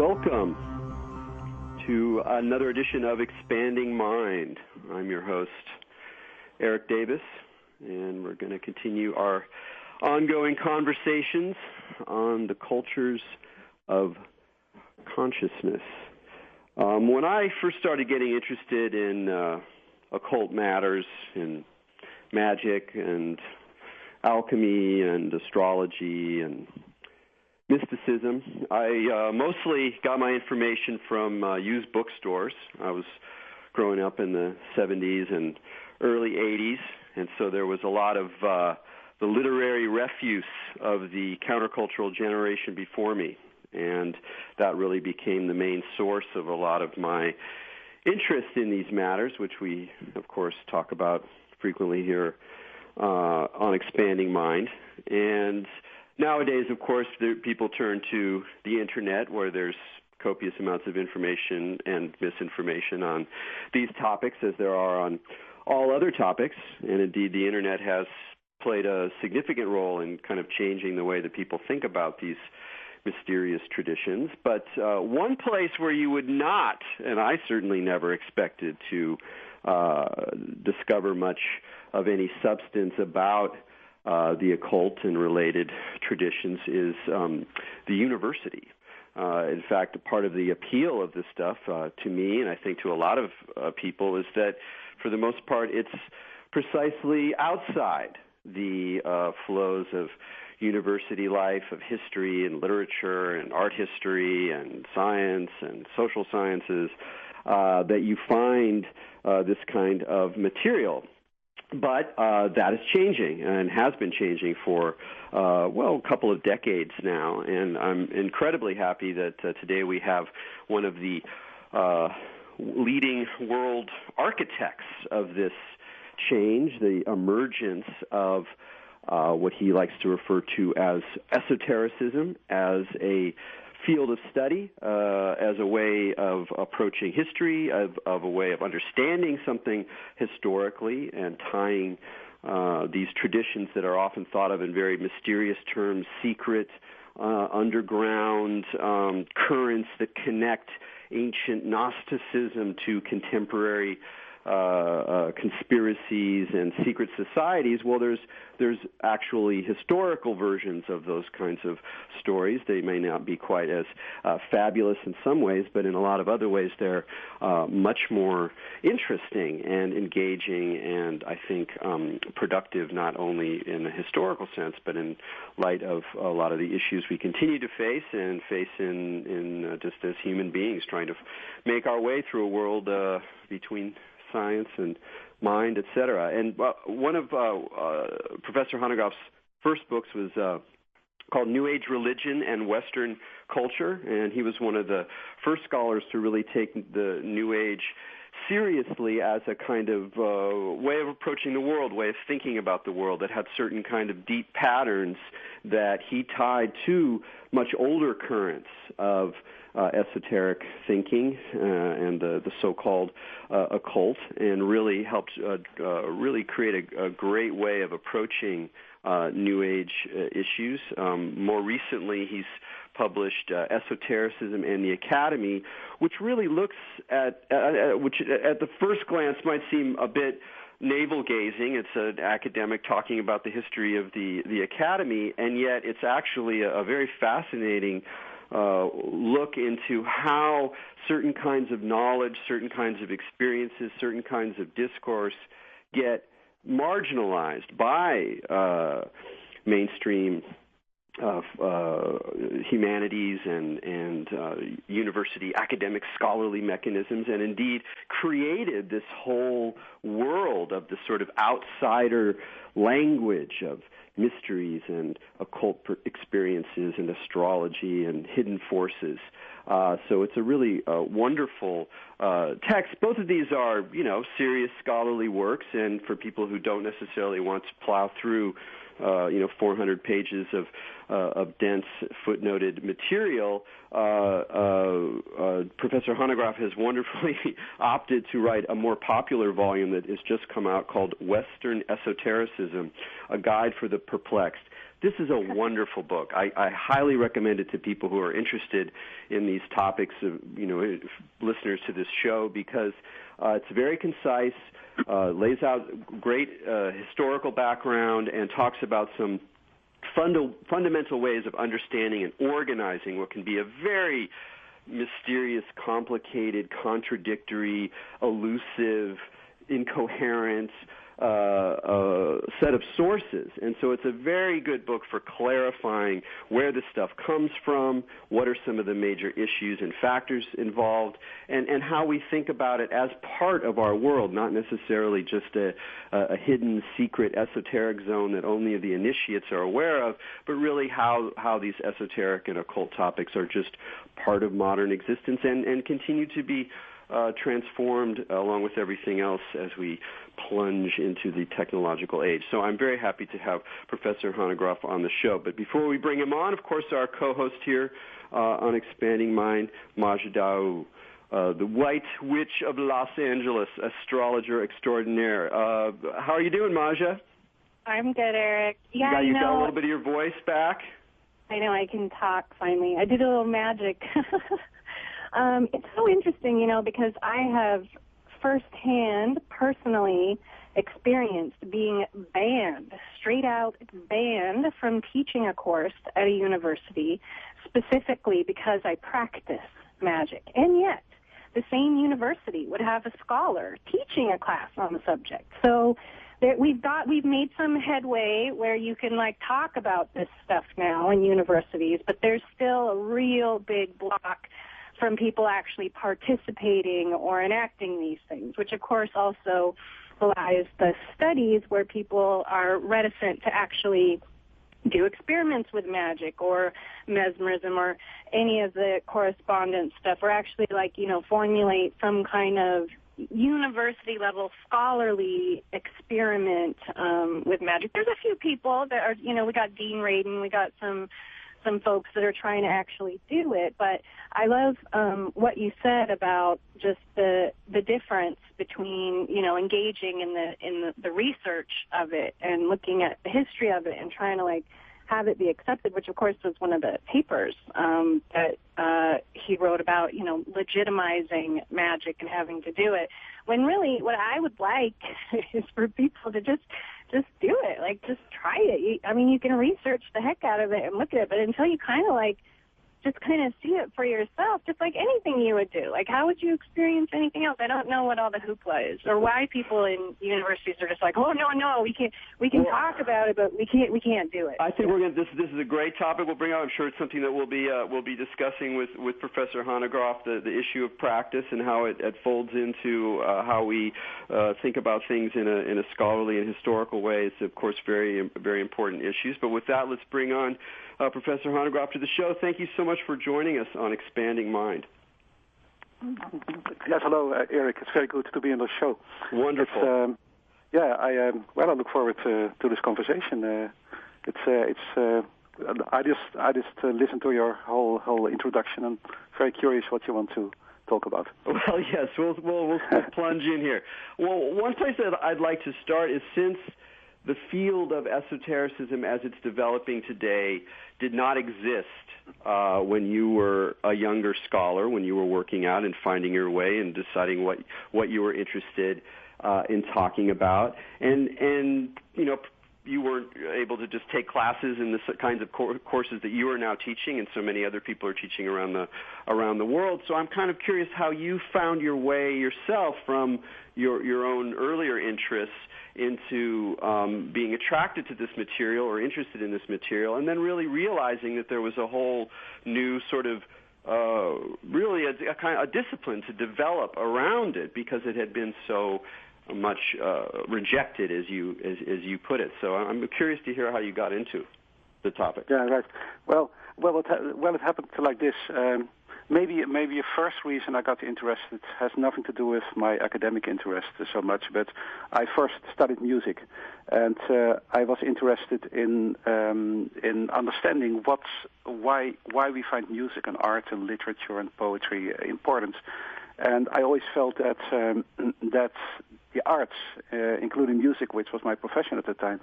Welcome to another edition of Expanding Mind. I'm your host, Erik Davis, and we're going to continue our ongoing conversations on the cultures of consciousness. When I first started getting interested in occult matters, in magic and alchemy and astrology and mysticism, I mostly got my information from used bookstores. I was growing up in the 70s and early 80s, and so there was a lot of the literary refuse of the countercultural generation before me, and that really became the main source of a lot of my interest in these matters, which we, of course, talk about frequently here on Expanding Mind. And nowadays, of course, people turn to the Internet, where there's copious amounts of information and misinformation on these topics, as there are on all other topics. And indeed, the Internet has played a significant role in kind of changing the way that people think about these mysterious traditions. But one place where you would not, and I certainly never expected to discover much of any substance about the occult and related traditions is the university. In fact, part of the appeal of this stuff to me, and I think to a lot of people, is that for the most part it's precisely outside the flows of university life, of history and literature and art history and science and social sciences that you find this kind of material. But that is changing and has been changing for, a couple of decades now. And I'm incredibly happy that today we have one of the leading world architects of this change, the emergence of what he likes to refer to as esotericism, as a field of study, as a way of approaching history, of a way of understanding something historically and tying these traditions that are often thought of in very mysterious terms, secret, underground currents that connect ancient Gnosticism to contemporary conspiracies and secret societies. Well, there's actually historical versions of those kinds of stories. They may not be quite as fabulous in some ways, but in a lot of other ways they're much more interesting and engaging and, I think, productive, not only in a historical sense, but in light of a lot of the issues we continue to face and face in just as human beings trying to make our way through a world between science and mind, etc. And one of Professor Hanegraaff's first books was called New Age Religion and Western Culture, and he was one of the first scholars to really take the New Age seriously as a kind of way of approaching the world, way of thinking about the world that had certain kind of deep patterns that he tied to much older currents of esoteric thinking and the so-called occult, and really helped really create a great way of approaching New Age issues. More recently, he's published Esotericism and the Academy, which really looks at which at the first glance might seem a bit navel-gazing. It's an academic talking about the history of the Academy, and yet it's actually a very fascinating look into how certain kinds of knowledge, certain kinds of experiences, certain kinds of discourse get marginalized by mainstream humanities and university academic scholarly mechanisms, and indeed created this whole world of the sort of outsider language of mysteries and occult experiences and astrology and hidden forces. So it's a really wonderful text. Both of these are, serious scholarly works, and for people who don't necessarily want to plow through 400 pages of dense footnoted material, Professor Hanegraaff has wonderfully opted to write a more popular volume that has just come out called Western Esotericism, A Guide for the Perplexed. this is a wonderful book. I highly recommend it to people who are interested in these topics, listeners to this show, because it's very concise, lays out great historical background, and talks about some fundamental ways of understanding and organizing what can be a very mysterious, complicated, contradictory, elusive, incoherent set of sources. And so it's a very good book for clarifying where this stuff comes from, what are some of the major issues and factors involved, and how we think about it as part of our world, not necessarily just a hidden, secret, esoteric zone that only the initiates are aware of, but really how these esoteric and occult topics are just part of modern existence and continue to be transformed along with everything else as we plunge into the technological age. So I'm very happy to have Professor Hanegraaff on the show. But before we bring him on, of course, our co-host here on Expanding Mind, Maja Daou, the White Witch of Los Angeles, astrologer extraordinaire. How are you doing, Maja? I'm good, Erik. Yeah, you got a little bit of your voice back? I know, I can talk finally. I did a little magic. It's so interesting, because I have firsthand, personally experienced being banned, straight out banned from teaching a course at a university, specifically because I practice magic. And yet, the same university would have a scholar teaching a class on the subject. So we've made some headway where you can talk about this stuff now in universities, but there's still a real big block from people actually participating or enacting these things, which of course also belies the studies where people are reticent to actually do experiments with magic or mesmerism or any of the correspondence stuff, or actually formulate some kind of university level scholarly experiment with magic. There's a few people that are, we got Dean Radin, we got some folks that are trying to actually do it, but I love what you said about just the difference between engaging in the research of it and looking at the history of it and trying to have it be accepted, which of course was one of the papers that he wrote about, legitimizing magic and having to do it. When really what I would like is for people to just do it, just try it. You can research the heck out of it and look at it, but until you kind of see it for yourself, just like anything you would do. How would you experience anything else? I don't know what all the hoopla is, or why people in universities are just oh no, we can talk about it, but we can't do it. I think this is a great topic we'll bring out. I'm sure it's something that we'll be discussing with Professor Hanegraaff, the issue of practice and how it folds into how we think about things in a scholarly and historical way. It's of course very, very important issues. But with that, let's bring on Professor Hanegraaff to the show. Thank you so much for joining us on Expanding Mind. Yes, hello, Erik. It's very good to be on the show. Wonderful. I look forward to this conversation. I just listened to your whole introduction. I'm very curious what you want to talk about. Well, yes, we'll plunge in here. Well, one place that I'd like to start is, since the field of esotericism as it's developing today did not exist when you were a younger scholar, when you were working out and finding your way and deciding what you were interested in talking about, and you weren't able to just take classes in the kinds of courses that you are now teaching, and so many other people are teaching around the world. So I'm kind of curious how you found your way yourself from your own earlier interests into being attracted to this material or interested in this material, and then really realizing that there was a whole new sort of really a kind of a discipline to develop around it, because it had been so much rejected, as you put it. So I'm curious to hear how you got into the topic. Yeah, right. Well, it happened like this. Maybe a first reason I got interested has nothing to do with my academic interest so much, but I first studied music, and I was interested in understanding why we find music and art and literature and poetry important. And I always felt that that the arts, including music, which was my profession at the time,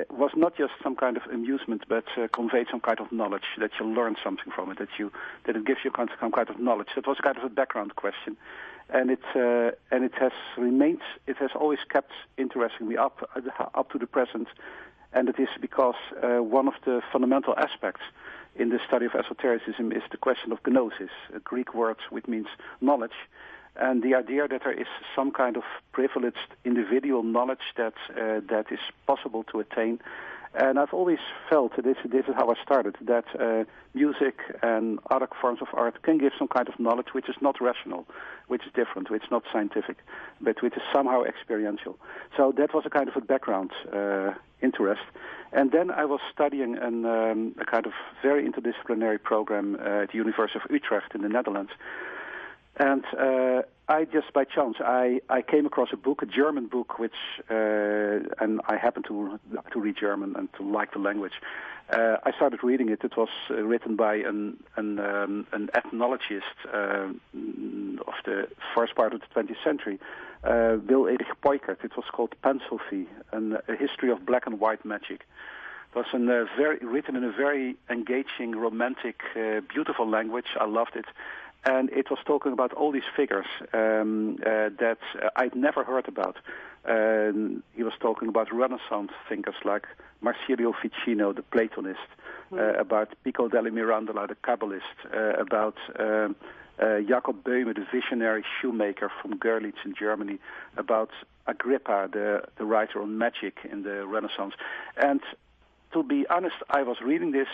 was not just some kind of amusement, but conveyed some kind of knowledge, that you learn something from it, that it gives you some kind of knowledge. That was kind of a background question, and it has remained. It has always kept interesting me up to the present, and it is because one of the fundamental aspects in the study of esotericism is the question of gnosis, a Greek word which means knowledge. And the idea that there is some kind of privileged individual knowledge that is possible to attain. And I've always felt, this is how I started, that music and other forms of art can give some kind of knowledge which is not rational, which is different, which is not scientific, but which is somehow experiential. So that was a kind of a background interest. And then I was studying a kind of very interdisciplinary program at the University of Utrecht in the Netherlands. And I just by chance I came across a book, a German book, which and I happen to read German and to like the language. I started reading it. It was written by an ethnologist of the first part of the 20th century, Erik. It was called Pennsylvania, a history of black and white magic. It was written in a very engaging, romantic, beautiful language. I loved it. And it was talking about all these figures that I'd never heard about. He was talking about Renaissance thinkers like Marsilio Ficino, the Platonist, about Pico della Mirandola, the Kabbalist, about Jacob Böhme, the visionary shoemaker from Görlitz in Germany, about Agrippa, the writer on magic in the Renaissance. And to be honest, I was reading this.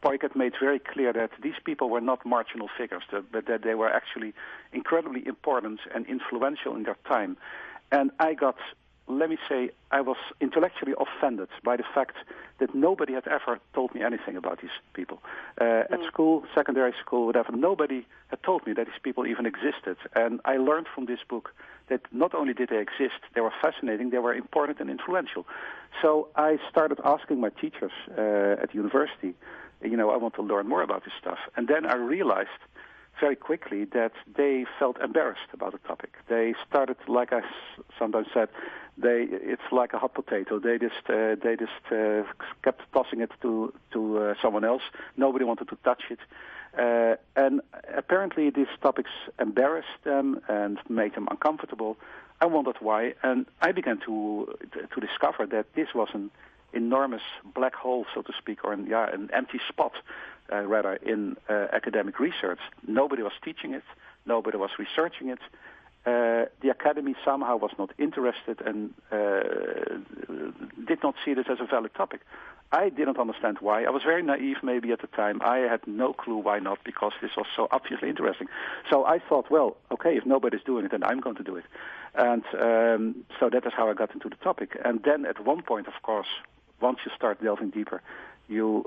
Poiket made very clear that these people were not marginal figures, but that they were actually incredibly important and influential in their time. And I was intellectually offended by the fact that nobody had ever told me anything about these people. At school, secondary school, whatever, nobody had told me that these people even existed. And I learned from this book that not only did they exist, they were fascinating, they were important and influential. So I started asking my teachers at university, I want to learn more about this stuff. And then I realized very quickly that they felt embarrassed about the topic. They started, like I sometimes said, it's like a hot potato. They just kept tossing it to someone else. Nobody wanted to touch it. And apparently these topics embarrassed them and made them uncomfortable. I wondered why, and I began to discover that this was an enormous black hole, so to speak, or an empty spot, rather, in academic research. Nobody was teaching it. Nobody was researching it. The academy somehow was not interested and did not see this as a valid topic. I didn't understand why. I was very naive maybe at the time. I had no clue why not, because this was so obviously interesting. So I thought, well, okay, if nobody's doing it, then I'm going to do it. And so that is how I got into the topic. And then at one point, of course, once you start delving deeper, you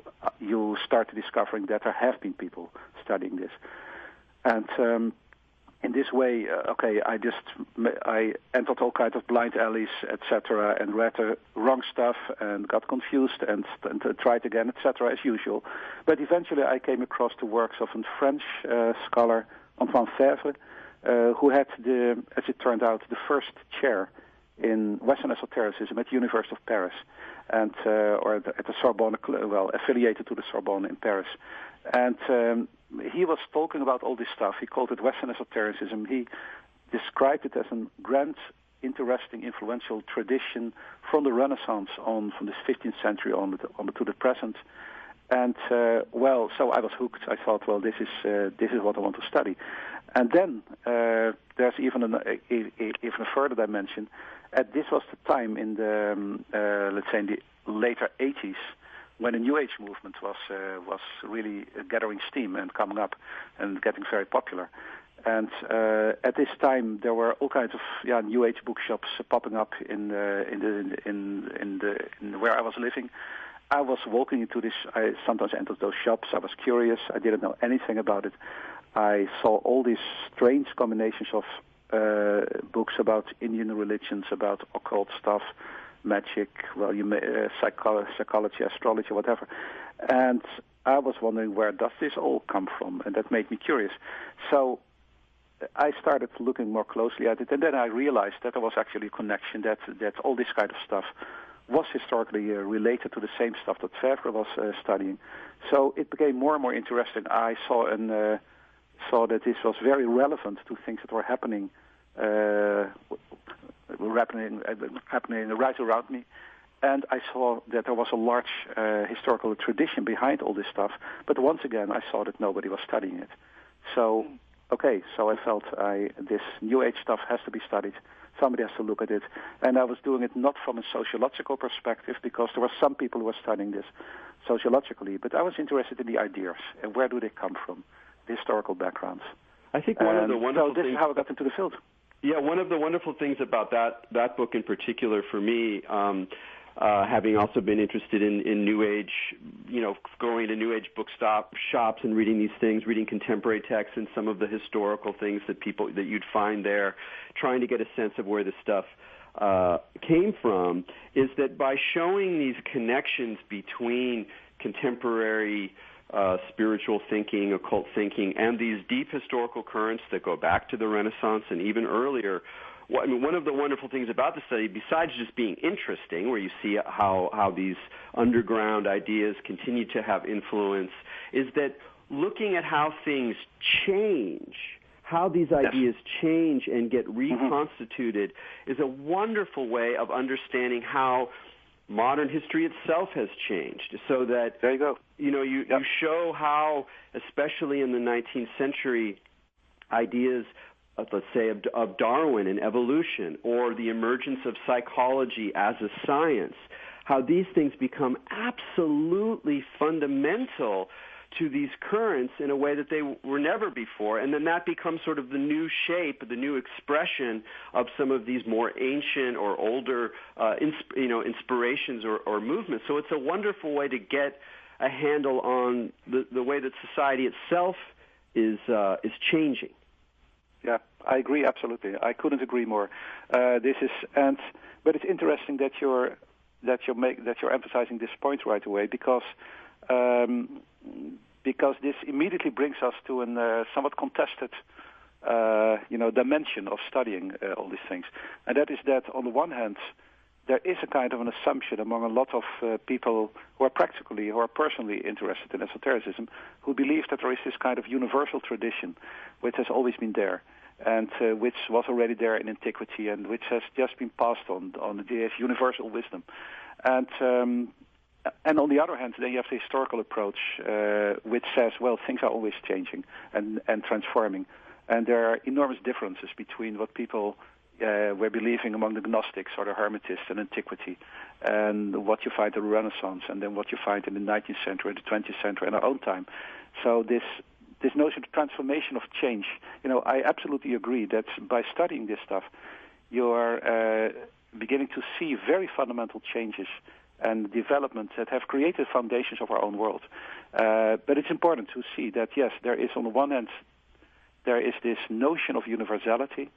start discovering that there have been people studying this. And in this way, I entered all kinds of blind alleys, etc., and read the wrong stuff and got confused and tried again, etc., as usual. But eventually I came across the works of a French scholar, Antoine Fèvre, who had, as it turned out, the first chair in Western Esotericism at the University of Paris, and or at the Sorbonne, affiliated to the Sorbonne in Paris. And he was talking about all this stuff. He called it Western Esotericism. He described it as a grand, interesting, influential tradition from the Renaissance on, from the 15th century on to the present. And so I was hooked. I thought, well, this is what I want to study. And then there's even a further dimension. This was the time in the let's say in the later 80s, when the New Age movement was really gathering steam and coming up and getting very popular. And at this time, there were all kinds of New Age bookshops popping up in where I was living. I was walking into this. I sometimes entered those shops. I was curious. I didn't know anything about it. I saw all these strange combinations of books about Indian religions, about occult stuff, magic, psychology, astrology, whatever. And I was wondering, where does this all come from? And that made me curious. So I started looking more closely at it, and then I realized that there was actually a connection, that all this kind of stuff was historically related to the same stuff that Febvre was studying. So it became more and more interesting. I saw that this was very relevant to things that were happening right around me. And I saw that there was a large historical tradition behind all this stuff. But once again, I saw that nobody was studying it. So, okay, so I felt this New Age stuff has to be studied. Somebody has to look at it. And I was doing it not from a sociological perspective, because there were some people who were studying this sociologically, but I was interested in the ideas and where do they come from, the historical backgrounds. I think one of the wonderful things... So this is how I got into the field. Yeah, one of the wonderful things about that book in particular for me, having also been interested in New Age, going to New Age shops and reading these things, reading contemporary texts and some of the historical things that you'd find there, trying to get a sense of where this stuff came from, is that by showing these connections between contemporary spiritual thinking, occult thinking, and these deep historical currents that go back to the Renaissance and even earlier. One of the wonderful things about the study, besides just being interesting, where you see how these underground ideas continue to have influence, is that looking at how things change, how these ideas change and get reconstituted, is a wonderful way of understanding how modern history itself has changed. So that there you go. You show how, especially in the 19th century, ideas let's say, of Darwin and evolution, or the emergence of psychology as a science, how these things become absolutely fundamental to these currents in a way that they were never before, and then that becomes sort of the new shape, the new expression of some of these more ancient or older inspirations or movements. So it's a wonderful way to get a handle on the way that society itself is changing. Yeah, I agree absolutely. I couldn't agree more. But it's interesting that you're emphasizing this point right away, because this immediately brings us to a somewhat contested dimension of studying all these things, and that is that on the one hand, there is a kind of an assumption among a lot of people who are personally interested in esotericism, who believe that there is this kind of universal tradition which has always been there, and which was already there in antiquity, and which has just been passed on the universal wisdom. And on the other hand, then you have the historical approach, which says, well, things are always changing and transforming, and there are enormous differences between what people were believing among the Gnostics or the Hermetists in antiquity, and what you find in the Renaissance, and then what you find in the 19th century, the 20th century, and our own time. So this notion of transformation, of change, I absolutely agree that by studying this stuff, you are beginning to see very fundamental changes and developments that have created foundations of our own world. But it's important to see that, yes, there is, on the one hand, there is this notion of universality,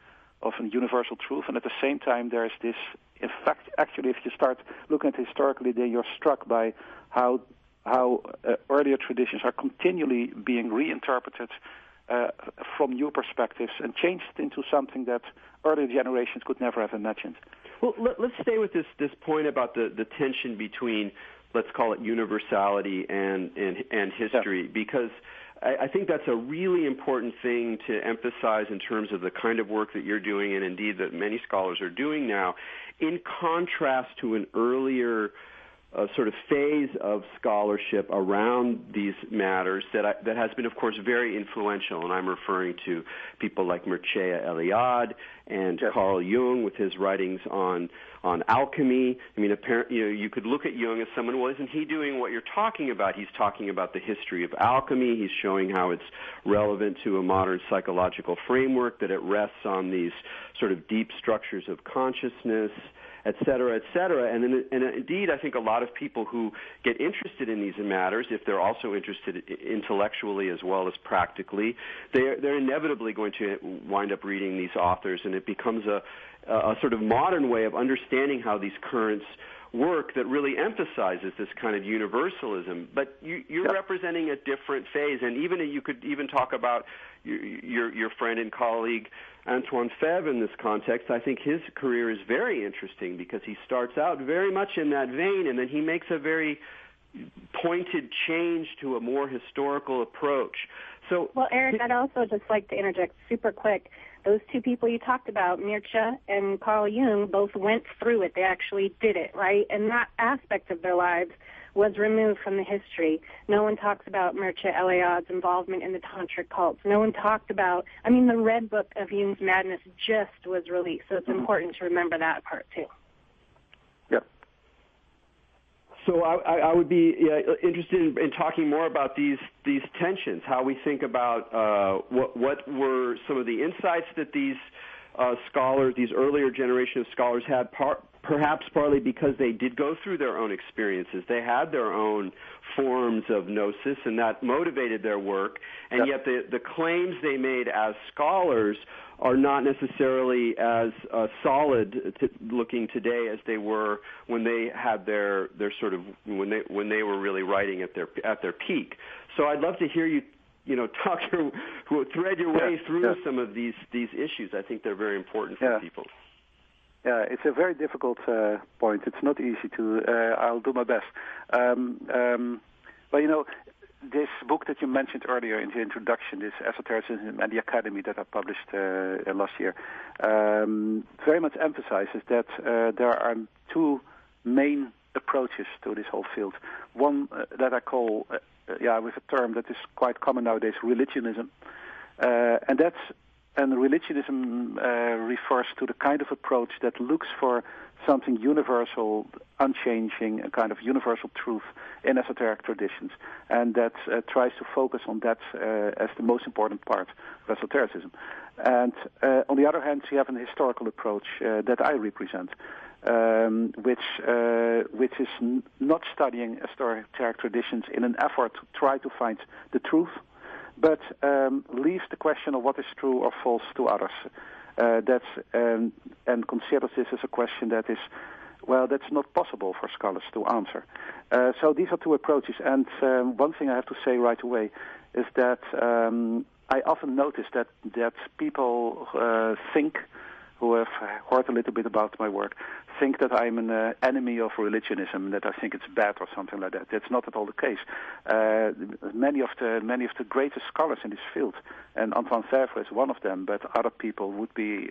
of a universal truth, and at the same time there is this, in fact, actually, if you start looking at it historically, then you're struck by how earlier traditions are continually being reinterpreted from new perspectives and changed into something that earlier generations could never have imagined. Well, let's stay with this point about the tension between, let's call it, universality and history, because I think that's a really important thing to emphasize in terms of the kind of work that you're doing, and indeed that many scholars are doing now, in contrast to an earlier sort of phase of scholarship around these matters that has been, of course, very influential. And I'm referring to people like Mircea Eliade and Carl Jung with his writings on alchemy. I mean, apparently, you could look at Jung as someone, well, isn't he doing what you're talking about? He's talking about the history of alchemy. He's showing how it's relevant to a modern psychological framework, that it rests on these sort of deep structures of consciousness, et cetera, et cetera. And indeed, I think a lot of people who get interested in these matters, if they're also interested intellectually as well as practically, they're inevitably going to wind up reading these authors, and it becomes a sort of modern way of understanding how these currents work that really emphasizes this kind of universalism. But you're representing a different phase, and even you could even talk about your friend and colleague Antoine Febvre in this context. I think his career is very interesting because he starts out very much in that vein, and then he makes a very pointed change to a more historical approach. So, well, Erik, I'd also just like to interject super quick. Those two people you talked about, Mircea and Carl Jung, both went through it. They actually did it, right? And that aspect of their lives was removed from the history. No one talks about Mircea Eliade's involvement in the tantric cults. No one talked about, the Red Book of Jung's Madness just was released, so it's important to remember that part, too. So I would be interested in talking more about these tensions, how we think about what were some of the insights that these scholars, these earlier generation of scholars had, perhaps partly because they did go through their own experiences. They had their own forms of gnosis, and that motivated their work. And yet the claims they made as scholars are not necessarily as solid looking today as they were when they had their sort of when they were really writing at their peak. So I'd love to hear you thread your way through some of these issues. I think they're very important for people. Yeah, it's a very difficult point. It's not easy to. I'll do my best. But this book that you mentioned earlier in the introduction, this Esotericism and the Academy that I published last year, very much emphasizes that there are two main approaches to this whole field. One that I call, with a term that is quite common nowadays, religionism, and religionism refers to the kind of approach that looks for something universal, unchanging, a kind of universal truth in esoteric traditions, and that tries to focus on that as the most important part of esotericism. And on the other hand, you have an historical approach that I represent, which is not studying esoteric traditions in an effort to try to find the truth, but leaves the question of what is true or false to others. And considers this as a question that is, that's not possible for scholars to answer. So these are two approaches. And one thing I have to say right away is that I often notice that people think, who have heard a little bit about my work, think that I'm an enemy of religionism, that I think it's bad or something like that. That's not at all the case. Many of the greatest scholars in this field, and Antoine Febvre is one of them, but other people would be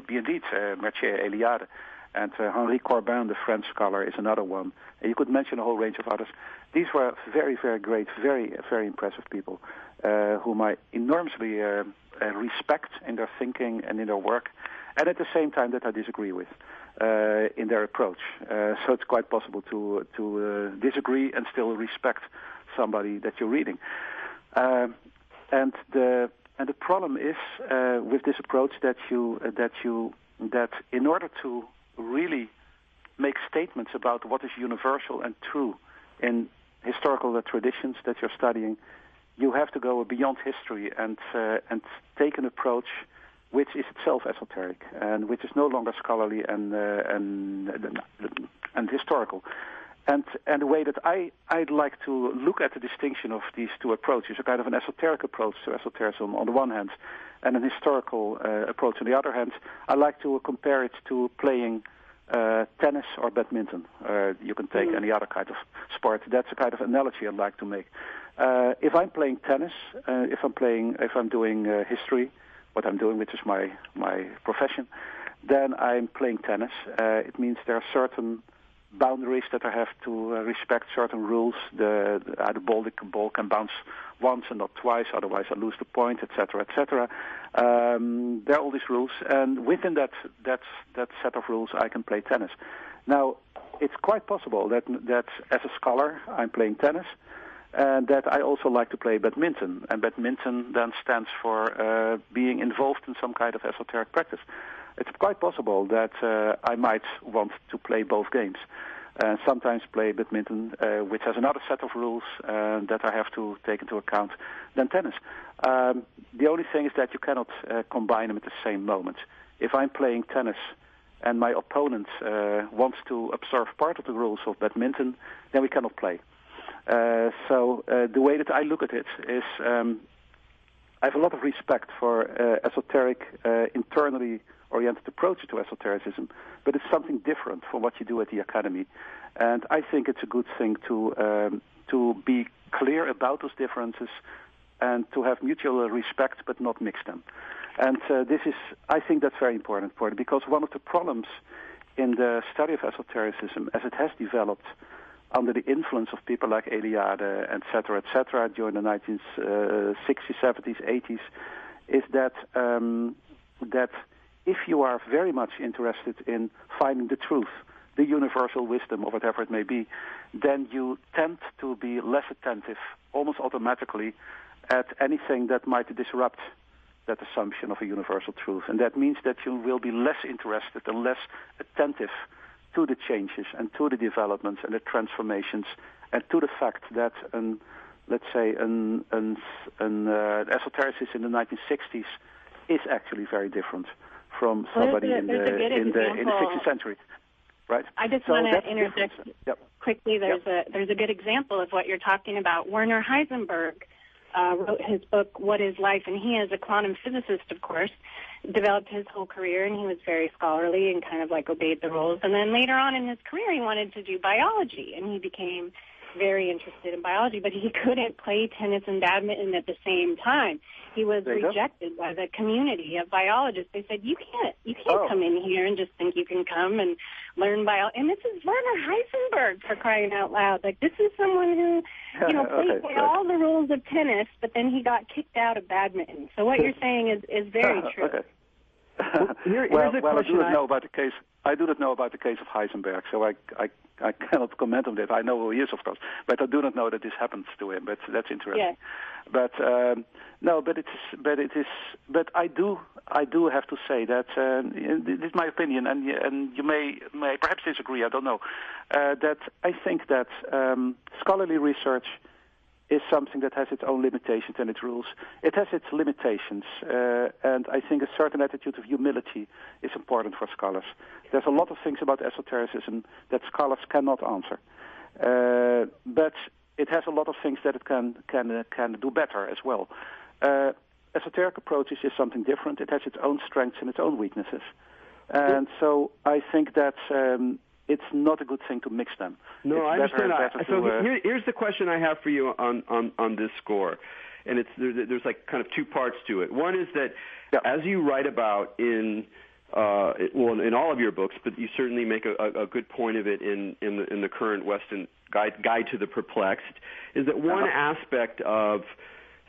indeed Mircea Eliade, and Henri Corbin, the French scholar, is another one. And you could mention a whole range of others. These were very, very great, very, very impressive people, whom I enormously respect in their thinking and in their work, and at the same time that I disagree with in their approach. So it's quite possible to disagree and still respect somebody that you're reading. And the problem is with this approach that in order to really make statements about what is universal and true in historical traditions that you're studying, you have to go beyond history and take an approach which is itself esoteric and which is no longer scholarly and historical. And the way that I'd like to look at the distinction of these two approaches, a kind of an esoteric approach to esotericism on the one hand, and an historical approach on the other hand, I like to compare it to playing tennis or badminton. You can take any other kind of sport. That's a kind of analogy I'd like to make. If I'm playing tennis, if I'm doing history, what I'm doing, which is my profession, then I'm playing tennis. It means there are certain boundaries that I have to respect, certain rules. The ball can bounce once and not twice, otherwise I lose the point, etc., etc. There are all these rules, and within that set of rules, I can play tennis. Now, it's quite possible that as a scholar, I'm playing tennis, and that I also like to play badminton. And badminton then stands for being involved in some kind of esoteric practice. It's quite possible that I might want to play both games. Sometimes play badminton, which has another set of rules that I have to take into account than tennis. The only thing is that you cannot combine them at the same moment. If I'm playing tennis and my opponent wants to observe part of the rules of badminton, then we cannot play. So the way that I look at it is I have a lot of respect for esoteric, internally oriented approach to esotericism, but it's something different from what you do at the academy. And I think it's a good thing to be clear about those differences and to have mutual respect but not mix them. And I think that's very important, because one of the problems in the study of esotericism, as it has developed under the influence of people like Eliade, et cetera, during the 1960s, 70s, 80s, is that if you are very much interested in finding the truth, the universal wisdom, or whatever it may be, then you tend to be less attentive, almost automatically, at anything that might disrupt that assumption of a universal truth. And that means that you will be less interested and less attentive to the changes and to the developments and the transformations and to the fact that an esotericist in the 1960s is actually very different from somebody in the 16th century. Right. I just want to interject quickly. There's a good example of what you're talking about. Werner Heisenberg wrote his book, What is Life? And he, as a quantum physicist, of course, developed his whole career, and he was very scholarly and kind of like obeyed the rules. And then later on in his career, he wanted to do biology, and he became very interested in biology, but he couldn't play tennis and badminton at the same time. He was rejected by the community of biologists. They said, you can't come in here and just think you can come and learn biology. And this is Werner Heisenberg, for crying out loud. Like, this is someone who, played by all the rules of tennis, but then he got kicked out of badminton. So what you're saying is very true. Okay. Here's a question. I do not know about the case. I do not know about the case of Heisenberg, so I cannot comment on that. I know who he is, of course, but I do not know that this happens to him. But that's interesting. Yes. But I do have to say that this is my opinion, and you may perhaps disagree. I don't know. That I think that scholarly research is something that has its own limitations and its rules. It has its limitations, and I think a certain attitude of humility is important for scholars. There's a lot of things about esotericism that scholars cannot answer, but it has a lot of things that it can do better as well. Esoteric approaches is something different. It has its own strengths and its own weaknesses, and so I think that it's not a good thing to mix them. No, I understand that. So here's the question I have for you on this score, and there's like kind of two parts to it. One is that as you write about in all of your books, but you certainly make a good point of it in the current Weston Guide to the Perplexed, is that one aspect of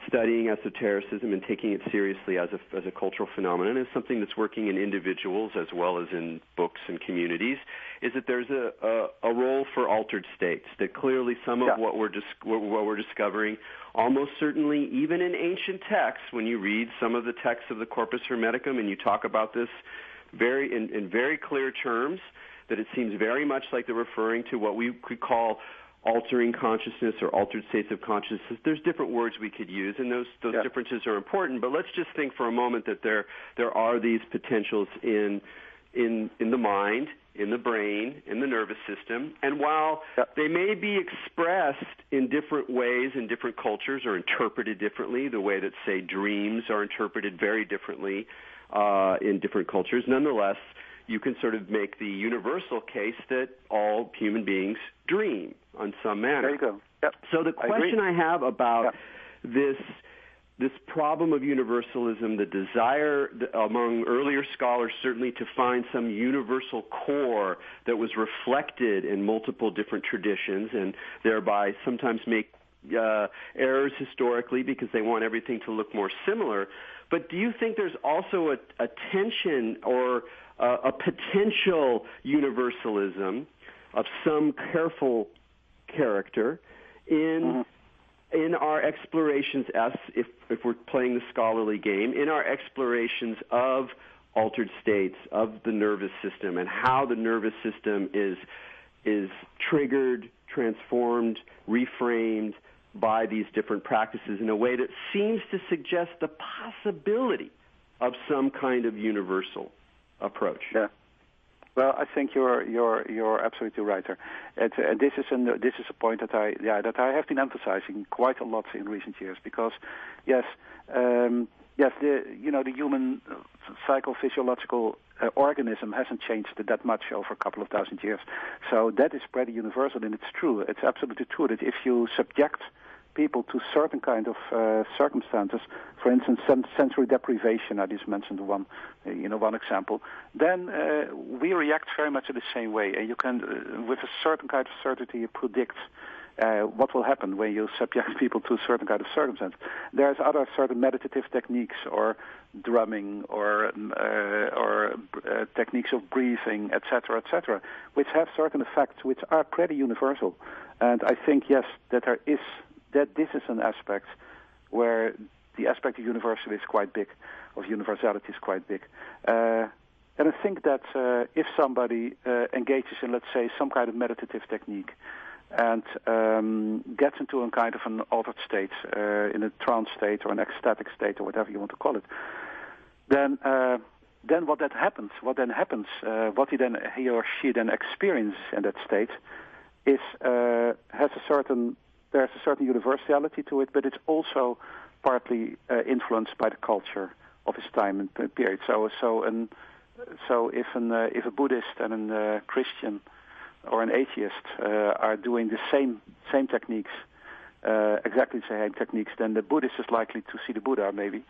studying esotericism and taking it seriously as a cultural phenomenon is something that's working in individuals as well as in books and communities, is that there's a role for altered states, that clearly some of what we're discovering, almost certainly even in ancient texts, when you read some of the texts of the Corpus Hermeticum and you talk about this in very clear terms, that it seems very much like they're referring to what we could call altering consciousness or altered states of consciousness. There's different words we could use, and those differences are important. But let's just think for a moment that there are these potentials in the mind, in the brain, in the nervous system, and while they may be expressed in different ways in different cultures or interpreted differently, the way that, say, dreams are interpreted very differently in different cultures, nonetheless, you can sort of make the universal case that all human beings dream on some manner. There you go. Yep. So the question I have about this problem of universalism, the desire among earlier scholars certainly to find some universal core that was reflected in multiple different traditions and thereby sometimes make errors historically because they want everything to look more similar. But do you think there's also a tension or a potential universalism of some careful character in our explorations, if we're playing the scholarly game, in our explorations of altered states, of the nervous system, and how the nervous system is triggered, transformed, reframed by these different practices in a way that seems to suggest the possibility of some kind of universal approach. Yeah. Well, I think you're absolutely right there. And this is a point that I have been emphasizing quite a lot in recent years, because the human psychophysiological organism hasn't changed that much over a couple of thousand years. So that is pretty universal, and it's true. It's absolutely true that if you subject people to certain kind of circumstances, for instance, sensory deprivation, I just mentioned one example, then we react very much in the same way. And you can, with a certain kind of certainty, predict what will happen when you subject people to a certain kind of circumstance. There's other certain meditative techniques, or drumming, or techniques of breathing, etc., which have certain effects which are pretty universal. And I think, yes, that this is an aspect where the aspect of universality is quite big, and I think that if somebody engages in, let's say, some kind of meditative technique, and gets into a kind of an altered state, in a trance state or an ecstatic state or whatever you want to call it, then what he or she then experiences in that state is there's a certain universality to it, but it's also partly influenced by the culture of his time and period. So if a Buddhist and a Christian or an atheist are doing the same techniques, exactly the same techniques, then the Buddhist is likely to see the Buddha, maybe.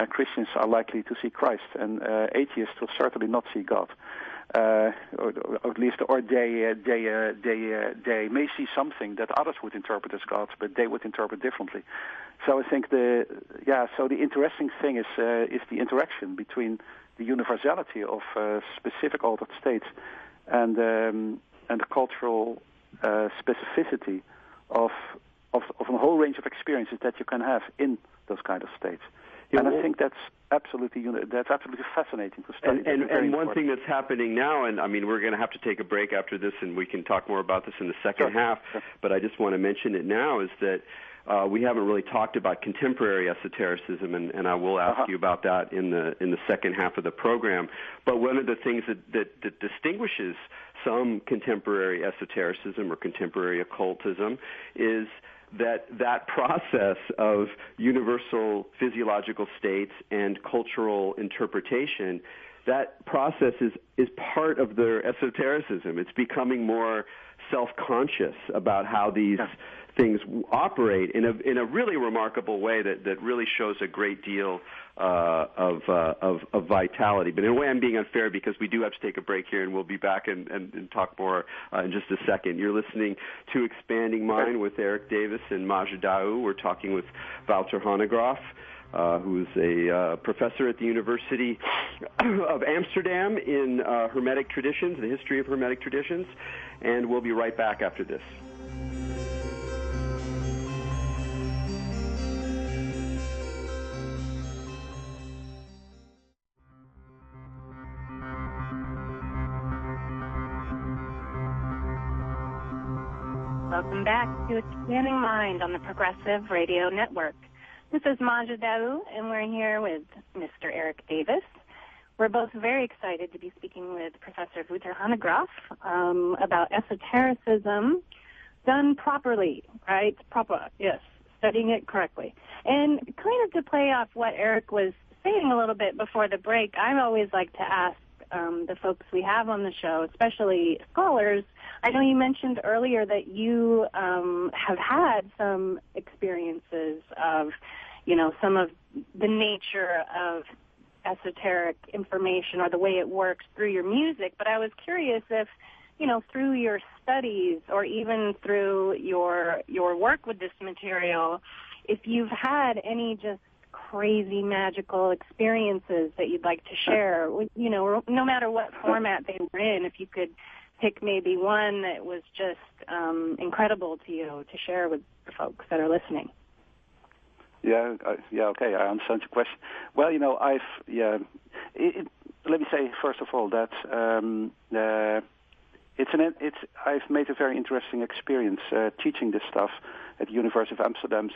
Christians are likely to see Christ, and atheists will certainly not see God. Or at least, or they may see something that others would interpret as God, but they would interpret differently. So I think the interesting thing is the interaction between the universality of specific altered states and the cultural specificity of a whole range of experiences that you can have in those kind of states. And I think that's absolutely fascinating to study. And one thing that's happening now, and I mean, we're going to have to take a break after this, and we can talk more about this in the second half, but I just want to mention it now, is that we haven't really talked about contemporary esotericism, and I will ask you about that in the second half of the program. But one of the things that distinguishes some contemporary esotericism or contemporary occultism is that process of universal physiological states and cultural interpretation, that process is part of their esotericism. It's becoming more self-conscious about how these things operate in a really remarkable way that really shows a great deal of vitality. But in a way, I'm being unfair because we do have to take a break here, and we'll be back and talk more in just a second. You're listening to Expanding Mind with Erik Davis and Maja Daou. We're talking with Wouter Hanegraaff, who's a professor at the University of Amsterdam in Hermetic traditions, the history of Hermetic traditions, and we'll be right back after this. Welcome back to Expanding Mind on the Progressive Radio Network. This is Maja Daou, and we're here with Mr. Erik Davis. We're both very excited to be speaking with Professor Wouter Hanegraaff about esotericism done properly, right? Proper, yes, studying it correctly. And kind of to play off what Erik was saying a little bit before the break, I always like to ask the folks we have on the show, especially scholars. I know you mentioned earlier that you have had some experiences of, some of the nature of esoteric information or the way it works through your music, but I was curious if, through your studies or even through your work with this material, if you've had any just crazy magical experiences that you'd like to share, no matter what format they were in, if you could pick maybe one that was just incredible to you to share with the folks that are listening. Okay, I understand your question. Well, let me say, first of all, that I've made a very interesting experience teaching this stuff at the University of Amsterdam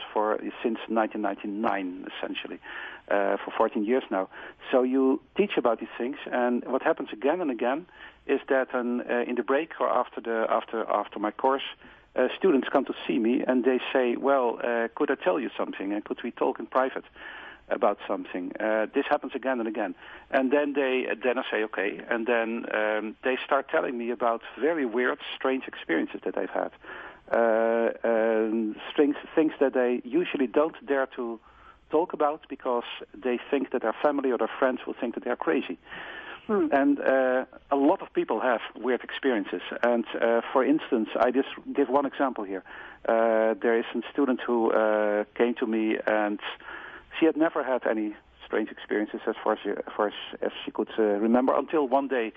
since 1999, essentially, for 14 years now. So you teach about these things, and what happens again and again is that in the break or after my course, students come to see me and they say, "Well, could I tell you something? And could we talk in private about something?" This happens again and again, and then I say okay, and then they start telling me about very weird, strange experiences that they've had, things that they usually don't dare to talk about because they think that their family or their friends will think that they're crazy. And a lot of people have weird experiences. And for instance, I just give one example here. There is a student who came to me, and she had never had any strange experiences as far as she could remember, until one day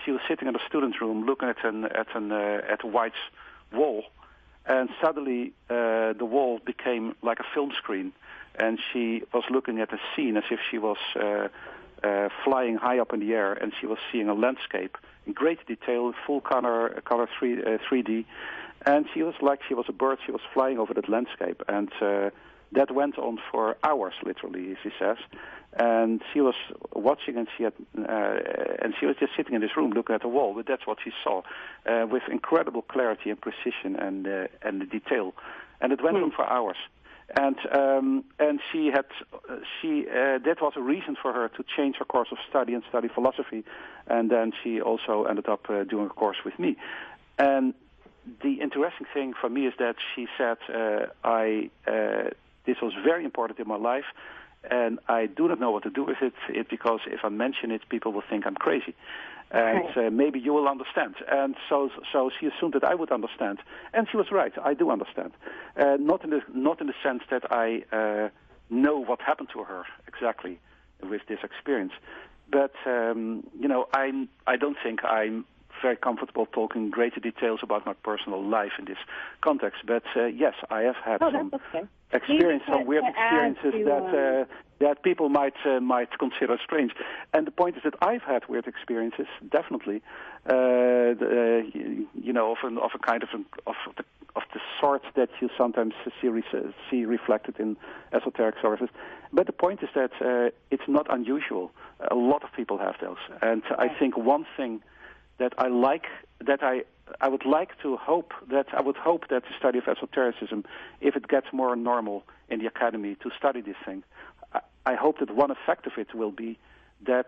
she was sitting in a student's room looking at a white wall, and suddenly the wall became like a film screen, and she was looking at a scene as if she was flying high up in the air, and she was seeing a landscape in great detail, full color 3D, and she was like she was a bird. She was flying over that landscape, and that went on for hours, literally, she says. And she was watching, and she was just sitting in this room looking at the wall. But that's what she saw, with incredible clarity and precision and detail. And it went on for hours. And that was a reason for her to change her course of study and study philosophy. And then she also ended up doing a course with me. And the interesting thing for me is that she said, this was very important in my life, and I do not know what to do with it because if I mention it, people will think I'm crazy. And maybe you will understand. And so she assumed that I would understand. And she was right. I do understand. Not in the sense that I know what happened to her exactly with this experience. But, I don't think I'm very comfortable talking greater details about my personal life in this context. But, yes, I have had some weird experiences that people might consider strange. And the point is that I've had weird experiences, definitely, of a kind of the sort that you sometimes see reflected in esoteric sources. But the point is that it's not unusual. A lot of people have those, and I think one thing that I would hope that the study of esotericism, if it gets more normal in the academy to study this thing, I hope that one effect of it will be that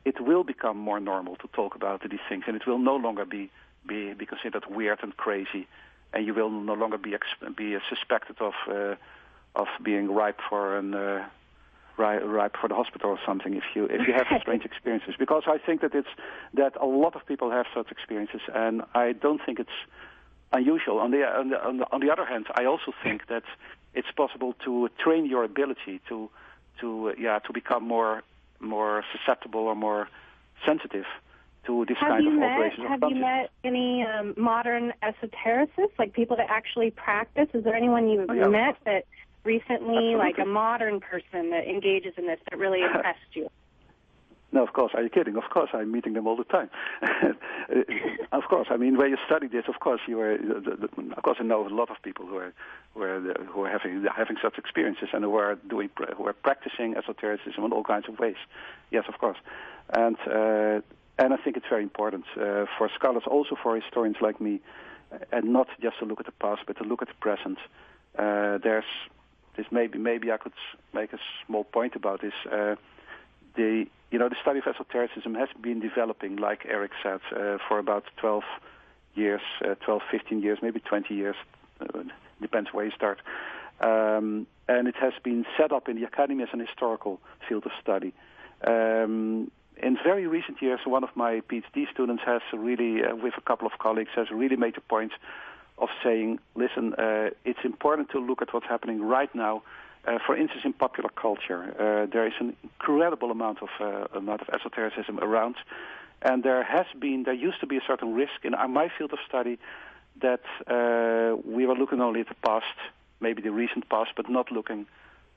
it will become more normal to talk about these things, and it will no longer be considered weird and crazy, and you will no longer be suspected of being ripe for the hospital or something if you have strange experiences. Because I think that a lot of people have such experiences, and I don't think it's unusual. On the other hand, I also think that it's possible to train your ability to become more susceptible or more sensitive to this kind of alterations. Have you met any modern esotericists, like people that actually practice? Is there anyone you've met that recently, Absolutely. like a modern person that engages in this that really impressed you? No, of course. Are you kidding? Of course, I'm meeting them all the time. Of course. I mean, when you study this, of course, of course, I know a lot of people who are having such experiences and who are practicing esotericism in all kinds of ways. Yes, of course. And I think it's very important for scholars, also for historians like me, and not just to look at the past, but to look at the present. Maybe I could make a small point about this. The study of esotericism has been developing, like Erik said, for about 12 years, 15 years, maybe 20 years, depends where you start. And it has been set up in the academy as an historical field of study. In very recent years, one of my PhD students has really, with a couple of colleagues, has really made a point of saying, listen, it's important to look at what's happening right now. For instance, in popular culture, there is an incredible amount of esotericism around, and there used to be a certain risk in my field of study that we were looking only at the past, maybe the recent past, but not looking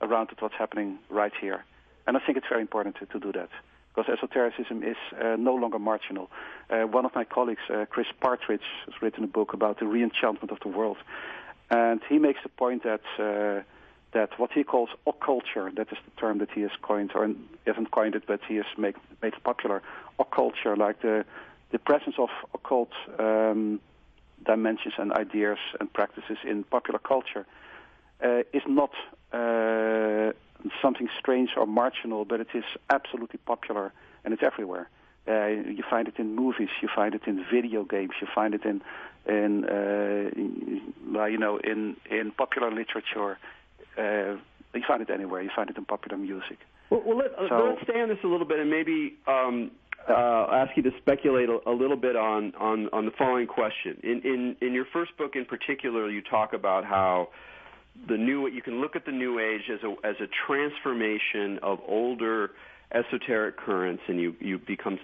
around at what's happening right here. And I think it's very important to do that. because esotericism is no longer marginal. One of my colleagues, Chris Partridge, has written a book about the reenchantment of the world, and he makes the point that what he calls occulture, that is the term that he has coined, or he hasn't coined it, but he has made it popular, occulture, like the presence of occult dimensions and ideas and practices in popular culture, is not something strange or marginal, but it is absolutely popular, and it's everywhere. You find it in movies, you find it in video games, you find it in popular literature. You find it anywhere. You find it in popular music. Well, let's stay on this a little bit, and maybe ask you to speculate a little bit on the following question. In your first book, in particular, you talk about how you can look at the New Age as a transformation of older esoteric currents, and you become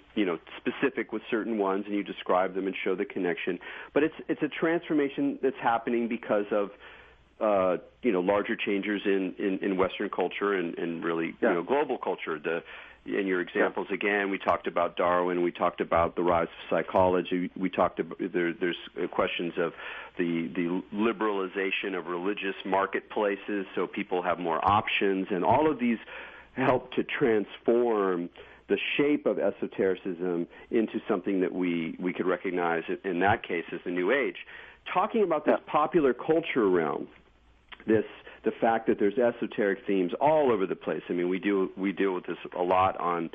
specific with certain ones, and you describe them and show the connection. But it's a transformation that's happening because of larger changes in Western culture and really global culture. In your examples, again, we talked about Darwin, we talked about the rise of psychology, we talked about there's questions of the liberalization of religious marketplaces, so people have more options, and all of these help to transform the shape of esotericism into something that we could recognize in that case as the New Age. Talking about this popular culture realm, the fact that there's esoteric themes all over the place. I mean, we deal with this a lot on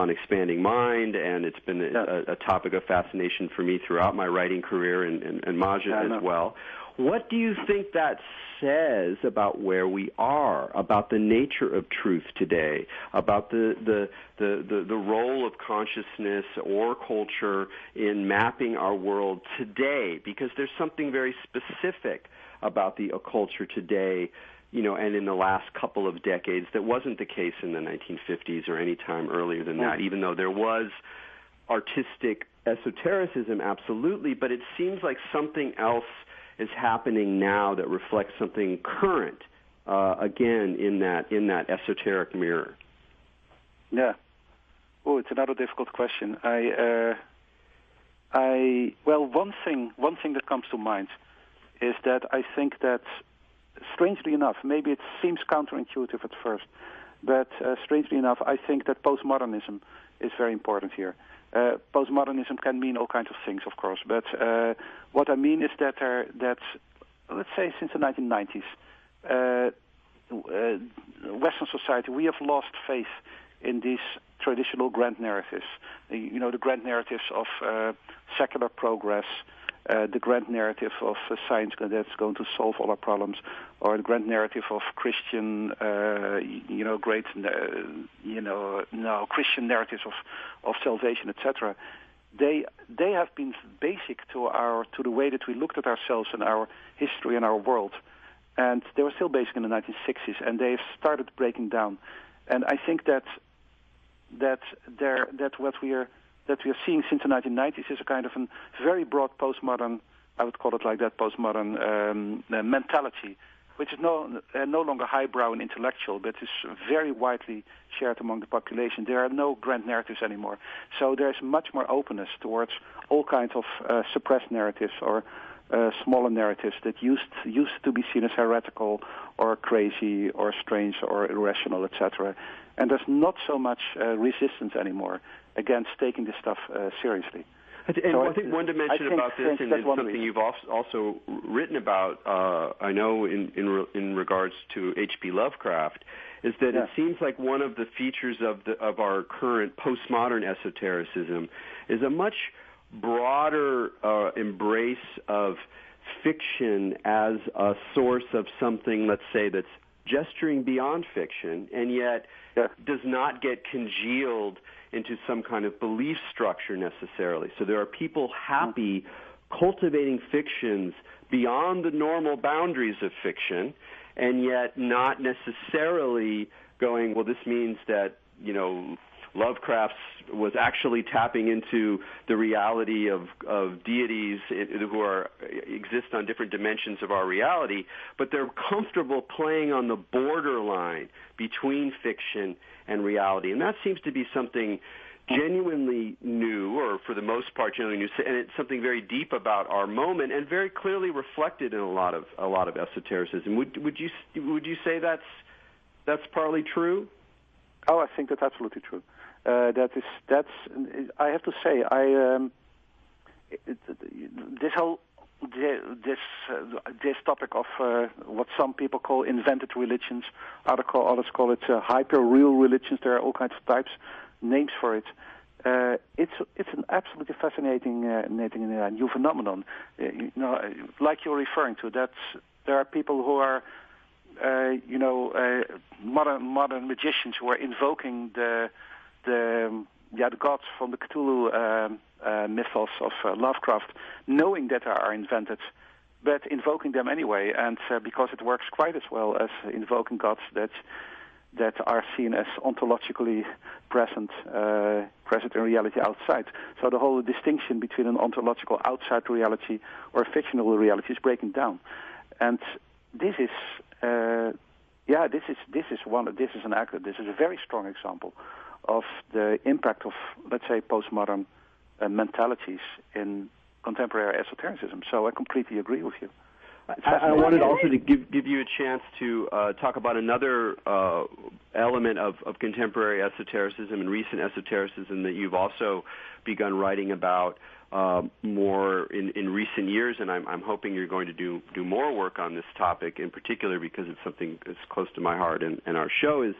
Expanding Mind, and it's been a topic of fascination for me throughout my writing career, and Maja as well. What do you think that says about where we are, about the nature of truth today, about the role of consciousness or culture in mapping our world today? Because there's something very specific about the occulture today, and in the last couple of decades that wasn't the case in the 1950s or any time earlier than that, even though there was artistic esotericism, absolutely, but it seems like something else is happening now that reflects something current, again, in that esoteric mirror. Yeah. Oh, it's another difficult question. One thing that comes to mind is that I think that, strangely enough, maybe it seems counterintuitive at first, but strangely enough, I think that postmodernism is very important here. Postmodernism can mean all kinds of things, of course, but what I mean is that let's say since the 1990s, Western society, we have lost faith in these traditional grand narratives. The grand narratives of secular progress, the grand narrative of science that's going to solve all our problems, or the grand narrative of Christian, Christian narratives of salvation, etc. They have been basic to the way that we looked at ourselves and our history and our world, and they were still basic in the 1960s, and they've started breaking down. And I think that what we are seeing since the 1990s is a kind of a very broad postmodern, I would call it like that, postmodern mentality, which is no longer highbrow and intellectual, but is very widely shared among the population. There are no grand narratives anymore. So there's much more openness towards all kinds of suppressed narratives or smaller narratives that used to be seen as heretical or crazy or strange or irrational, etc. And there's not so much resistance anymore against taking this stuff seriously. And I think one dimension about this, and it's something you've also written about, I know in regards to H.P. Lovecraft, is that it seems like one of the features of our current postmodern esotericism is a much broader embrace of fiction as a source of something, let's say, that's gesturing beyond fiction, and yet does not get congealed into some kind of belief structure necessarily. So there are people happy cultivating fictions beyond the normal boundaries of fiction, and yet not necessarily going, well, this means that, Lovecraft's was actually tapping into the reality of deities who exist on different dimensions of our reality, but they're comfortable playing on the borderline between fiction and reality. And that seems to be something genuinely new, or for the most part genuinely new, and it's something very deep about our moment and very clearly reflected in a lot of esotericism. Would you say that's partly true? Oh, I think that's absolutely true. That's. I have to say, this topic of what some people call invented religions, others call it hyper-real religions. There are all kinds of names for it. It's an absolutely fascinating new phenomenon. Like you're referring to, that there are people who are modern magicians who are invoking the gods from the Cthulhu mythos of Lovecraft, knowing that they are invented, but invoking them anyway, and because it works quite as well as invoking gods that are seen as ontologically present in reality outside. So the whole distinction between an ontological outside reality or a fictional reality is breaking down, and this is a very strong example of the impact of, let's say, postmodern mentalities in contemporary esotericism. So I completely agree with you. I wanted also to give you a chance to talk about another element of contemporary esotericism and recent esotericism that you've also begun writing about more in recent years, and I'm hoping you're going to do more work on this topic in particular because it's something that's close to my heart, and our show is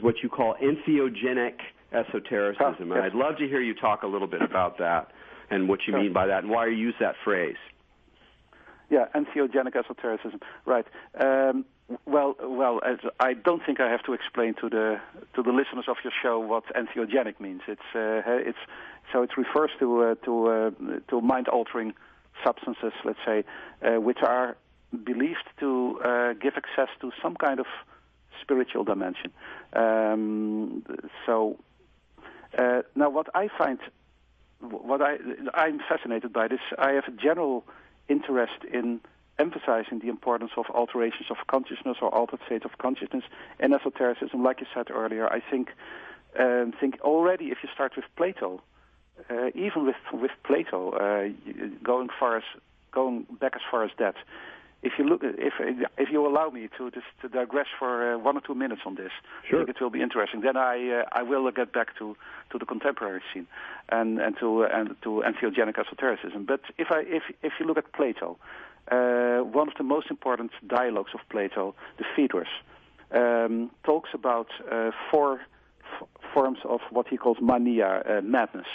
what you call entheogenic esotericism. And I'd love to hear you talk a little bit about that and what you mean by that and why you use that phrase. Yeah, entheogenic esotericism, right? Well, I don't think I have to explain to the listeners of your show what entheogenic means. It refers to mind-altering substances, let's say, which are believed to give access to some kind of spiritual dimension. Now, what I find, I'm fascinated by this. I have a general interest in emphasizing the importance of alterations of consciousness or altered states of consciousness in esotericism. Like you said earlier, I think already if you start with Plato, even with Plato, going back as far as that. If you allow me to digress for 1 or 2 minutes on this, sure. I think it will be interesting. Then I will get back to the contemporary scene and to entheogenic esotericism. But if you look at Plato, one of the most important dialogues of Plato, the Phaedrus, talks about 4 forms of what he calls mania, madness.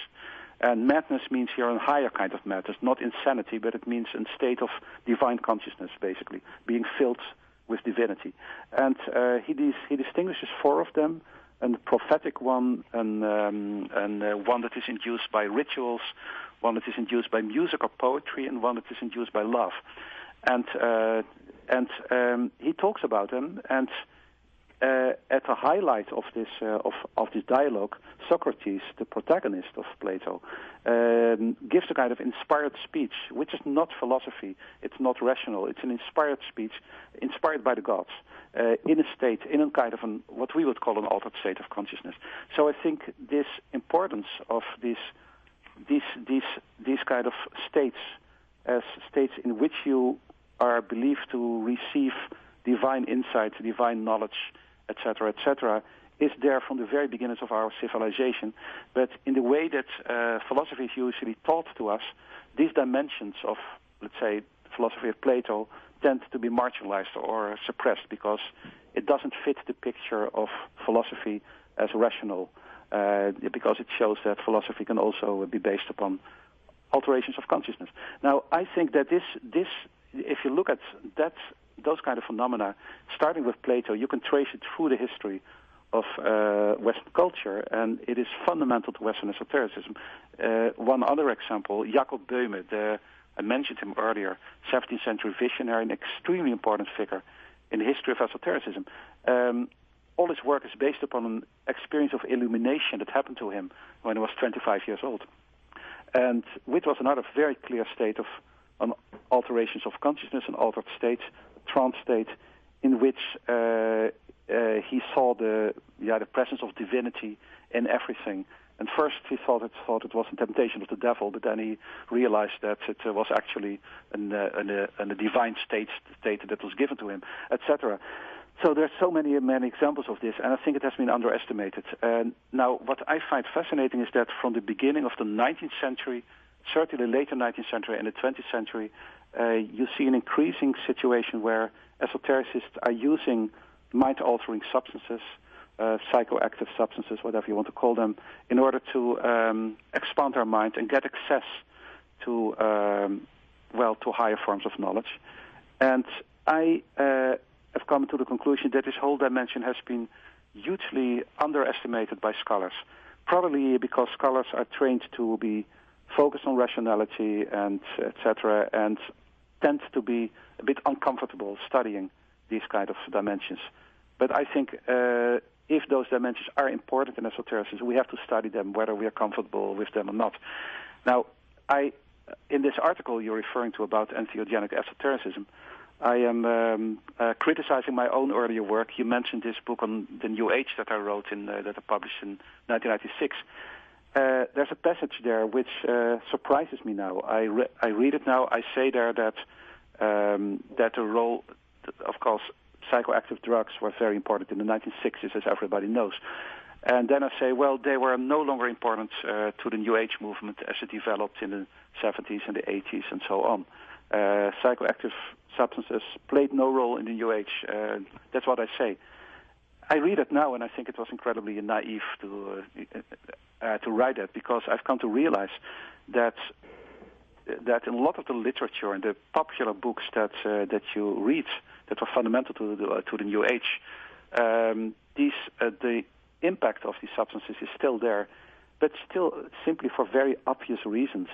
And madness means here a higher kind of madness, not insanity, but it means a state of divine consciousness, basically, being filled with divinity. And he distinguishes 4 of them, a prophetic one, and one that is induced by rituals, one that is induced by music or poetry, and one that is induced by love. And he talks about them, and at the highlight of this dialogue, Socrates, the protagonist of Plato, gives a kind of inspired speech, which is not philosophy, it's not rational, it's an inspired speech, inspired by the gods, in a kind of what we would call an altered state of consciousness. So I think this importance of these kind of states as states in which you are believed to receive divine insight, divine knowledge, etc., is there from the very beginnings of our civilization. But in the way that philosophy is usually taught to us, these dimensions of, let's say, philosophy of Plato tend to be marginalized or suppressed because it doesn't fit the picture of philosophy as rational, because it shows that philosophy can also be based upon alterations of consciousness. Now, I think that this if you look at those kind of phenomena, starting with Plato, you can trace it through the history of Western culture, and it is fundamental to Western esotericism. One other example, Jacob Böhme, I mentioned him earlier, 17th century visionary, an extremely important figure in the history of esotericism. all his work is based upon an experience of illumination that happened to him when he was 25 years old, and which was another very clear state of alterations of consciousness, an altered state, trance state, in which he saw the presence of divinity in everything. And first he thought it was a temptation of the devil, but then he realized that it was actually a divine state that was given to him, etc. So there's so many examples of this, and I think it has been underestimated. Now, what I find fascinating is that from the beginning of the 19th century, certainly later 19th century and the 20th century, you see an increasing situation where esotericists are using mind-altering substances, psychoactive substances, whatever you want to call them, in order to expand our mind and get access to higher forms of knowledge. And I have come to the conclusion that this whole dimension has been hugely underestimated by scholars, probably because scholars are trained to be focused on rationality and etc., and tend to be a bit uncomfortable studying these kind of dimensions. But I think if those dimensions are important in esotericism, we have to study them, whether we are comfortable with them or not. Now, in this article you're referring to about entheogenic esotericism, I am criticizing my own earlier work. You mentioned this book on the New Age that I wrote that I published in 1996. There's a passage there which surprises me now. I read it now. I say there that the role, of course, psychoactive drugs were very important in the 1960s, as everybody knows. And then I say, well, they were no longer important to the New Age movement as it developed in the 70s and the 80s and so on. Psychoactive substances played no role in the New Age. That's what I say. I read it now, and I think it was incredibly naive to write that, because I've come to realize that in a lot of the literature and the popular books that you read that were fundamental to the New Age, the impact of these substances is still there, but still simply for very obvious reasons.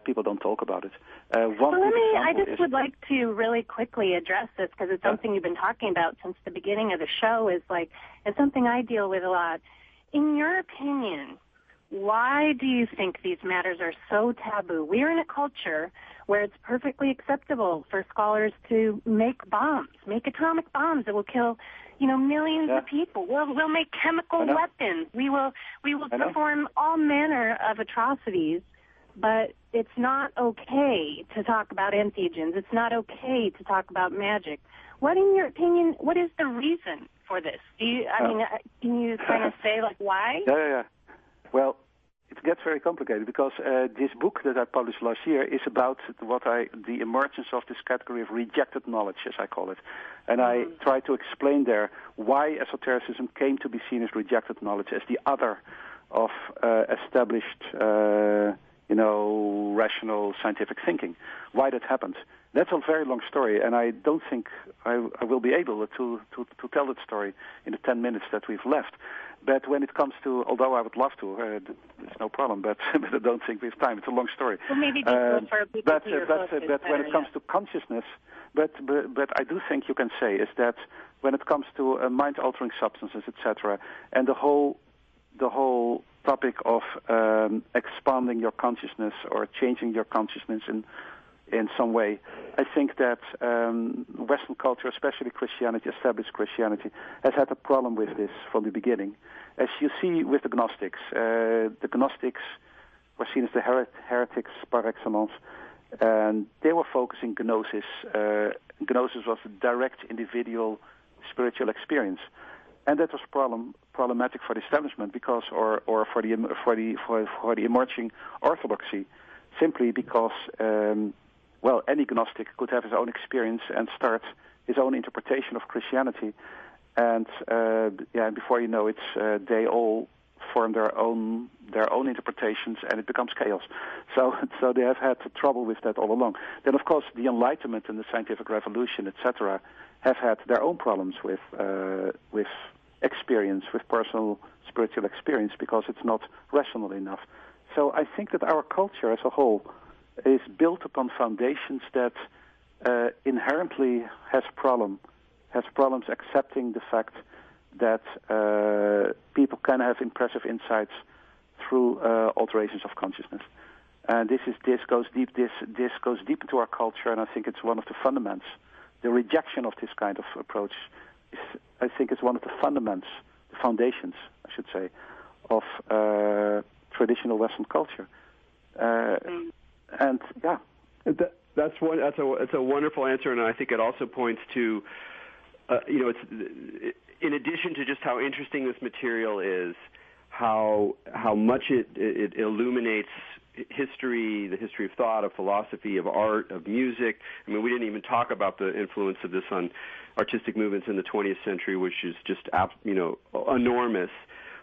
People don't talk about it. I just would like to really quickly address this, because it's something you've been talking about since the beginning of the show. It's something I deal with a lot. In your opinion, why do you think these matters are so taboo? We're in a culture where it's perfectly acceptable for scholars to make bombs, make atomic bombs that will kill, millions of people. We'll make chemical weapons. We will perform all manner of atrocities. But it's not okay to talk about entheogens. It's not okay to talk about magic. What, in your opinion, what is the reason for this? Can you kind of say, why? Yeah. Well, it gets very complicated, because this book that I published last year is about the emergence of this category of rejected knowledge, as I call it. And I try to explain there why esotericism came to be seen as rejected knowledge, as the other of established rational scientific thinking. Why that happened. That's a very long story, and I don't think I will be able to tell that story in the 10 minutes that we've left. But when it comes to, although I would love to, it's no problem, but I don't think we have time. It's a long story. Well, maybe just for people but when it comes to consciousness, but I do think you can say is that when it comes to mind-altering substances, etc., and the whole topic of expanding your consciousness or changing your consciousness in some way, I think that Western culture, especially Christianity, established Christianity, has had a problem with this from the beginning. As you see with the Gnostics were seen as the heretics par excellence, and they were focusing gnosis. Gnosis was a direct individual spiritual experience. And that was problematic for the establishment, because, or for the emerging orthodoxy, simply because, any Gnostic could have his own experience and start his own interpretation of Christianity, and before you know it, they all form their own interpretations, and it becomes chaos. So they have had trouble with that all along. Then, of course, the Enlightenment and the scientific revolution, etc., have had their own problems with experience, with personal spiritual experience, because it's not rational enough. So I think that our culture as a whole is built upon foundations that inherently has problems accepting the fact that people can have impressive insights through alterations of consciousness. And this goes deep. This goes deep into our culture, and I think it's one of the fundaments. The rejection of this kind of approach I think is one of the fundaments, the foundations, I should say, of traditional Western culture. And yeah, that's a wonderful answer, and I think it also points to, it's in addition to just how interesting this material is, how much it illuminates history, the history of thought, of philosophy, of art, of music. I mean, we didn't even talk about the influence of this on artistic movements in the 20th century, which is just, enormous.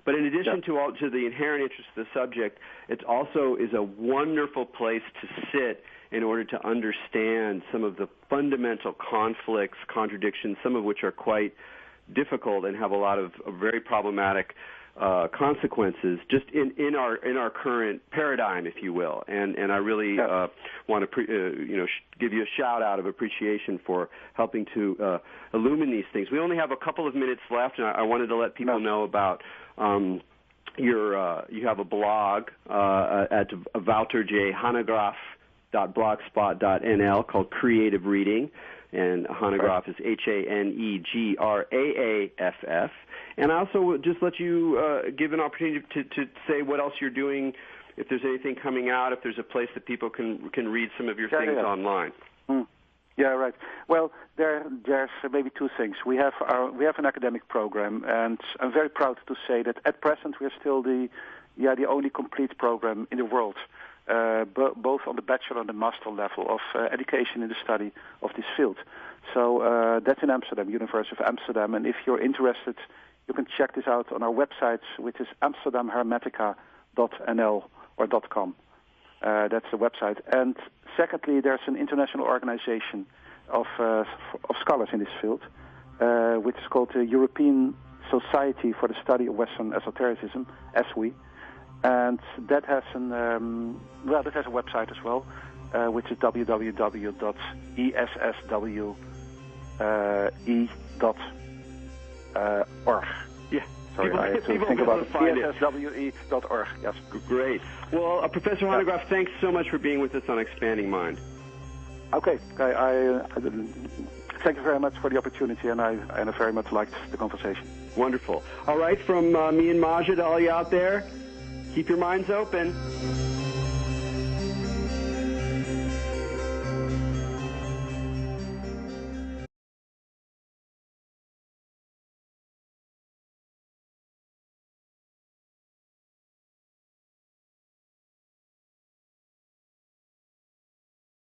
But in addition to the inherent interest of the subject, it also is a wonderful place to sit in order to understand some of the fundamental conflicts, contradictions, some of which are quite difficult and have a lot of very problematic consequences just in our current paradigm, if you will. And I really want to give you a shout out of appreciation for helping to illumine these things. We only have a couple of minutes left, and I wanted to let people know about you have a blog at wouterhanegraaff.blogspot.nl called Creative Reading, and Hanegraaff is Hanegraaff. And I also would just let you give an opportunity to say what else you're doing, if there's anything coming out, if there's a place that people can read some of your things online. Yeah, right. Well, there's maybe two things. We have an academic program, and I'm very proud to say that at present we are still the only complete program in the world, both on the bachelor and the master level of education in the study of this field. So that's in Amsterdam, University of Amsterdam, and if you're interested, you can check this out on our website, which is amsterdamhermetica.nl or .com. That's the website. And secondly, there's an international organization of scholars in this field, which is called the European Society for the Study of Western Esotericism, ESWE, and that has a website as well, which is www.esswe.org. Yeah. Sorry, I have to think about it. ESSWE.org, yes. Great. Well, Professor Hanegraaff, thanks so much for being with us on Expanding Mind. Okay. I thank you very much for the opportunity, and I very much liked the conversation. Wonderful. All right, from me and Majid, all you out there, keep your minds open.